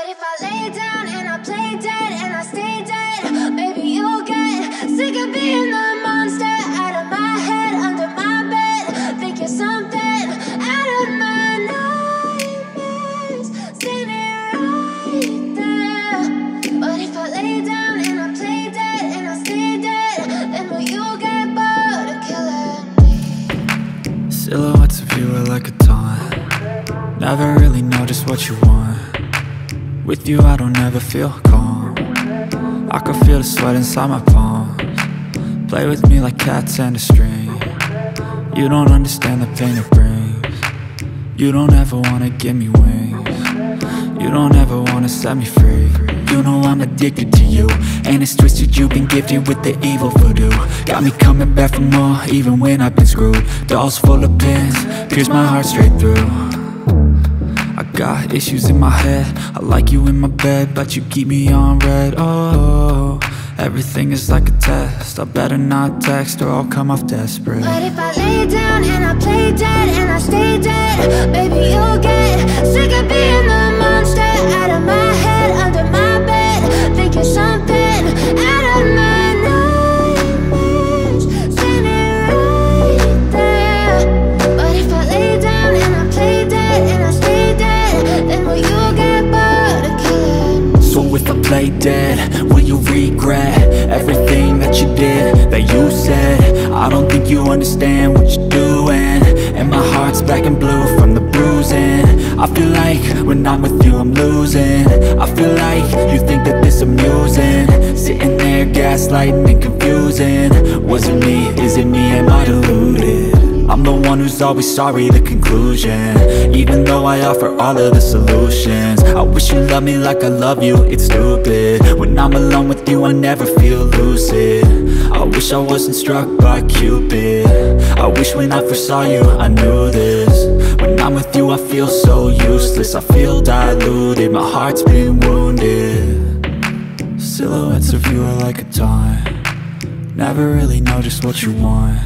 But if I lay down and I play dead and I stay dead, maybe you'll get sick of being the monster out of my head, under my bed. Think you're something out of my nightmares, standing right there. But if I lay down and I play dead and I stay dead, then will you get bored of killing me? Silhouettes of you are like a taunt. Never really know just what you want. With you I don't ever feel calm. I can feel the sweat inside my palms. Play with me like cats and a string. You don't understand the pain it brings. You don't ever wanna give me wings. You don't ever wanna set me free. You know I'm addicted to you, and it's twisted, you've been gifted with the evil voodoo. Got me coming back for more, even when I've been screwed. Dolls full of pins, pierce my heart straight through. I got issues in my head, I like you in my bed, but you keep me on red. Oh, everything is like a test, I better not text or I'll come off desperate. But if I lay down and I play dead and I stay dead, maybe you'll get sick of being the monster out of my head, under my bed. Think you're something out of my nightmares, standing right there. But if I lay down and I play dead and I stay dead, then will you get bored of killing me? So if I play dead, will you regret everything that you did, that you said? I don't think you understand what you're doing, and my heart's black and blue from the bruising. I feel like when I'm with you I'm losing. I feel like you think that this amusing, sitting there gaslighting and confusing. Was it me? Is it me? Am I deluded? I'm the one who's always sorry, the conclusion, even though I offer all of the solutions. I wish you loved me like I love you, it's stupid. When I'm alone with you I never feel lucid. I wish I wasn't struck by Cupid. I wish when I first saw you I knew this. When I'm with you I feel so useless, I feel diluted, my heart's been wounded. Silhouettes of you are like a taunt. Never really know just what you want.